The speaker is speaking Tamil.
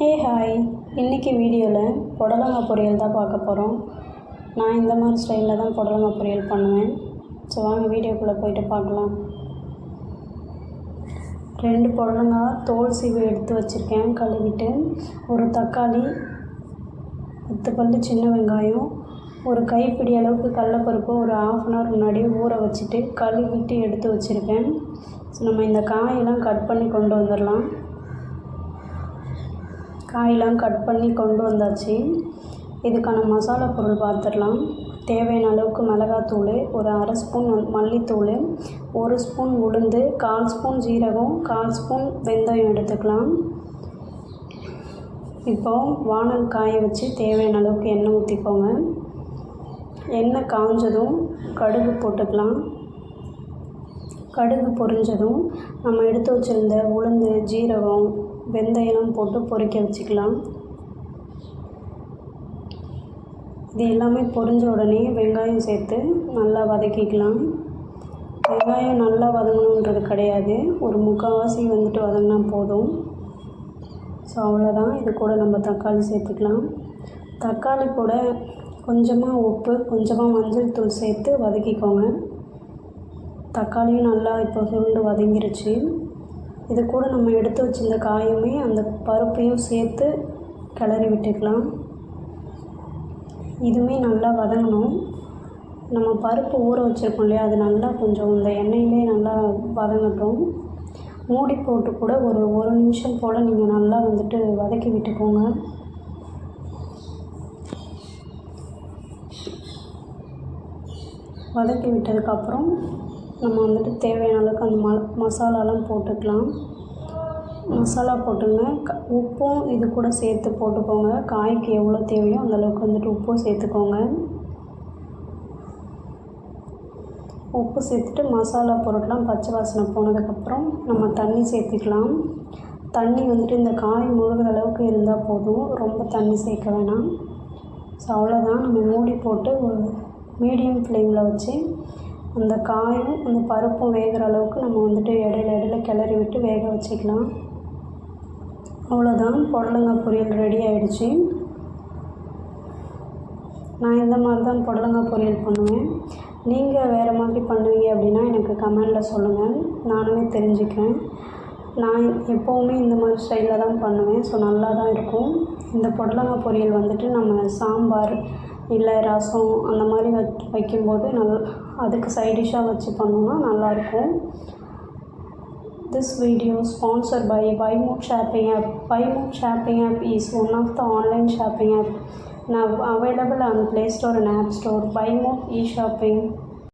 ஹாய், இன்றைக்கி வீடியோவில் புடலங்காய் பொரியல் தான் பார்க்க போகிறோம். நான் இந்த மாதிரி ஸ்டைலில் தான் புடலங்காய் பொரியல் பண்ணுவேன். ஸோ வாங்க வீடியோக்குள்ளே போய்ட்டு பார்க்கலாம். 2 புடலங்காய் தோல் சீவு எடுத்து வச்சுருக்கேன் கழுவிட்டு. ஒரு தக்காளி, 10 பல் சின்ன வெங்காயம், ஒரு கைப்பிடி அளவுக்கு கடலப்பருப்பு ஒரு 1/2 hour முன்னாடி ஊற வச்சுட்டு கழுவிட்டு எடுத்து வச்சுருக்கேன். ஸோ நம்ம இந்த காயெல்லாம் கட் பண்ணி கொண்டு வந்துடலாம். காயெல்லாம் கட் பண்ணி கொண்டு வந்தாச்சு. இதுக்கான மசாலா பொருள் பார்த்துடலாம். தேவையான அளவுக்கு மிளகாத்தூள், ஒரு 1/2 ஸ்பூன் மல்லித்தூள், 1 ஸ்பூன் உளுந்து, 1/4 ஸ்பூன் ஜீரகம், 1/4 ஸ்பூன் வெந்தயம் எடுத்துக்கலாம். இப்போது வானல் காய வச்சு தேவையான அளவுக்கு எண்ணெய் ஊற்றிக்கோங்க. எண்ணெய் காஞ்சதும் கடுகு போட்டுக்கலாம். கடுகு பொரிஞ்சதும் நம்ம எடுத்து வச்சுருந்த உளுந்து, ஜீரகம், வெந்தயம் போட்டு பொரிக்க வச்சுக்கலாம். இது எல்லாமே பொரிஞ்ச உடனே வெங்காயம் சேர்த்து நல்லா வதக்கிக்கலாம். வெங்காயம் நல்லா வதங்கணுன்றது கிடையாது, ஒரு 3/4 வதங்கினா போதும். ஸோ அவ்வளோதான். இது கூட நம்ம தக்காளி சேர்த்துக்கலாம். தக்காளி கூட கொஞ்சமாக உப்பு, கொஞ்சமாக மஞ்சள் தூள் சேர்த்து வதக்கிக்கோங்க. தக்காளியும் நல்லா இப்போ சுருண்டு வதங்கிருச்சு. இது கூட நம்ம எடுத்து வச்சிருந்த காயுமே அந்த பருப்பையும் சேர்த்து கிளறி விட்டுக்கலாம். இதுவுமே நல்லா வதங்கணும். நம்ம பருப்பு ஊற வச்சுருக்கோம் இல்லையா, அது நல்லா கொஞ்சம் இந்த எண்ணெயிலே நல்லா வதங்கட்டும். மூடி போட்டு கூட ஒரு 1 நிமிஷம் போல் நீங்கள் நல்லா வதக்கி விட்டுக்கோங்க. வதக்கி விட்டதுக்கப்புறம் நம்ம தேவையான அளவுக்கு அந்த மசாலாலாம் போட்டுக்கலாம். மசாலா போட்டுங்க. உப்பும் இது கூட சேர்த்து போட்டுக்கோங்க. காய்க்கு எவ்வளோ தேவையோ அந்தளவுக்கு உப்பும் சேர்த்துக்கோங்க. உப்பு சேர்த்துட்டு மசாலா பொருட்கள்லாம் பச்சை வாசனை போனதுக்கப்புறம் நம்ம தண்ணி சேர்த்துக்கலாம். தண்ணி இந்த காய் முழுகிற அளவுக்கு இருந்தால் போதும், ரொம்ப தண்ணி சேர்க்க வேணாம். ஸோ அவ்வளோதான். நம்ம மூடி போட்டு ஒரு மீடியம் ஃப்ளேமில் வச்சு அந்த காயும் அந்த பருப்பும் வேகிற அளவுக்கு நம்ம இடையில கிளறி விட்டு வேக வச்சுக்கலாம். அவ்வளோதான், புடலங்காய் பொரியல் ரெடி ஆகிடுச்சு. நான் இந்த மாதிரி தான் புடலங்காய் பொரியல் பண்ணுவேன். நீங்கள் வேறு மாதிரி பண்ணுவீங்க அப்படின்னா எனக்கு கமெண்டில் சொல்லுங்கள், நானுமே தெரிஞ்சுக்கிறேன். நான் எப்போவுமே இந்த மாதிரி ஸ்டைலில் தான் பண்ணுவேன். ஸோ நல்லா தான் இருக்கும். இந்த புடலங்காய் பொரியல் நம்ம சாம்பார் இல்லை ரசம் அந்த மாதிரி வைக்கும்போது அதுக்கு சைட் டிஷ்ஷாக வச்சு பண்ணோன்னா நல்லாயிருக்கும். This video sponsored by BuyMood Shopping app. BuyMood Shopping app is one of the online shopping app now available on Play Store and App Store. BuyMood e-shopping.